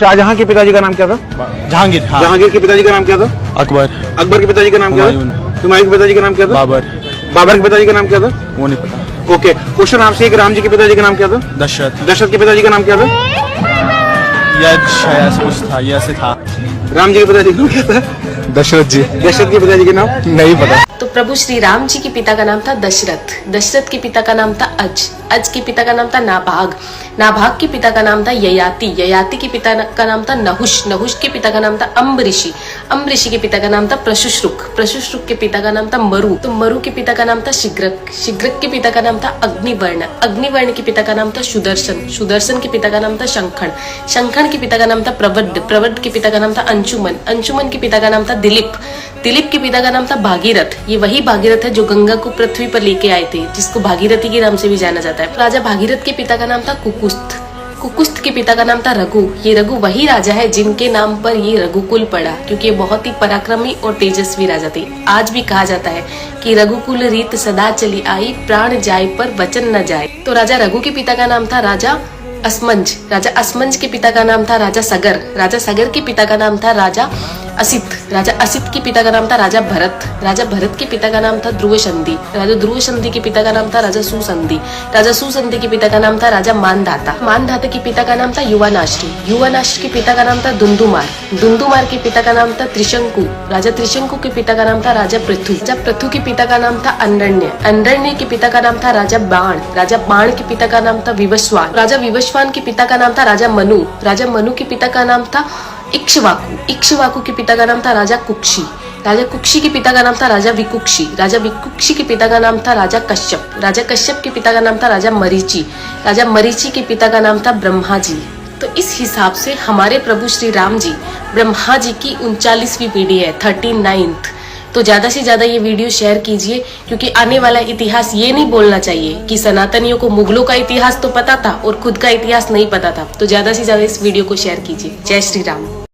शाहजहां के पिताजी का नाम क्या था? जहांगीर। हाँ। जहांगीर के पिताजी का नाम क्या था? अकबर। अकबर के पिताजी का नाम क्या था? हुमायूं के पिताजी का नाम क्या था? बाबर। बाबर के पिताजी का नाम क्या था? वो नहीं पता। ओके, क्वेश्चन आपसे है कि राम जी के पिताजी का नाम क्या था? दशरथ। दशरथ के पिताजी का नाम क्या था? शायद ऐसा कुछ था, ये ऐसे था। राम जी के पिताजी का नाम क्या था? दशरथ जी। दशरथ के पिताजी का नाम नहीं पता। तो प्रभु श्री राम जी के पिता का नाम था दशरथ। दशरथ के पिता का नाम था अज के पिता का नाम था नाभाग। नाभाग के पिता का नाम था ययाति। ययाति के पिता का नाम था नहुष। नहुष के पिता का नाम था अम्बऋषि। अम्बऋषि के पिता का नाम था प्रशुश्रुक। प्रशुश्रुक के पिता का नाम था मरु। तो मरु के पिता का नाम था शिग्रक। शिग्रक के पिता का नाम था अग्निवर्ण। अग्निवर्ण के पिता का नाम था सुदर्शन। सुदर्शन के पिता का नाम था शंखण। शंखण के पिता का नाम था प्रवड्ड। प्रवड्ड के पिता का नाम था अंशुमन। अंशुमन के पिता का नाम था दिलीप। दिलीप के पिता का नाम था भागीरथ। ये वही भागीरथ है जो गंगा को पृथ्वी पर लेके आए थे, जिसको भागीरथी के नाम से भी जाना जाता है। राजा भागीरथ के पिता का नाम था कुकुस्थ। कुकुस्थ के पिता का नाम था रघु। ये रघु वही राजा है जिनके नाम पर ये रघुकुल पड़ा, क्योंकि ये बहुत ही पराक्रमी और तेजस्वी राजा थे। आज भी कहा जाता है कि रघुकुल रीत सदा चली आई, प्राण जाए पर वचन न जाए। तो राजा रघु के पिता का नाम था राजा असमंज। राजा असमंज के पिता का नाम था राजा सगर। राजा सगर के पिता का नाम था राजा असित। राजा असित के पिता का नाम था राजा भरत। राजा भरत के पिता का नाम था ध्रुव संधि। राजा ध्रुव संधि के पिता का नाम था राजा सुसंधि। राजा सुसंधि के पिता का नाम था राजा मानधाता। मानधाता के पिता का नाम था युवानाश्री। युवानाश्री के पिता का नाम था दुंदुमार। दुंदुमार के पिता का नाम था त्रिशंकु। राजा त्रिशंकु के पिता का नाम था राजा पृथु। राजा पृथु के पिता का नाम था अनरण्य। अनरण्य के पिता का नाम था राजा बाण। राजा बाण के पिता का नाम था विवस्वान। राजा विवस्वान के पिता का नाम था राजा मनु। राजा मनु के पिता का नाम था इक्ष्वाकु। इक्ष्वाकु के पिता का नाम था राजा कुक्षी। राजा कुक्षी के पिता का नाम था राजा विकुक्षी। राजा विकुक्षी के पिता का नाम था राजा कश्यप। राजा कश्यप के पिता का नाम था राजा मरीचि। राजा मरीचि के पिता का नाम था ब्रह्मा जी। तो इस हिसाब से हमारे प्रभु श्री राम जी ब्रह्मा जी की 39वीं पीढ़ी है, 39th। तो ज्यादा से ज्यादा ये वीडियो शेयर कीजिए, क्योंकि आने वाला इतिहास ये नहीं बोलना चाहिए कि सनातनियों को मुगलों का इतिहास तो पता था और खुद का इतिहास नहीं पता था। तो ज्यादा से ज्यादा इस वीडियो को शेयर कीजिए। जय श्री राम।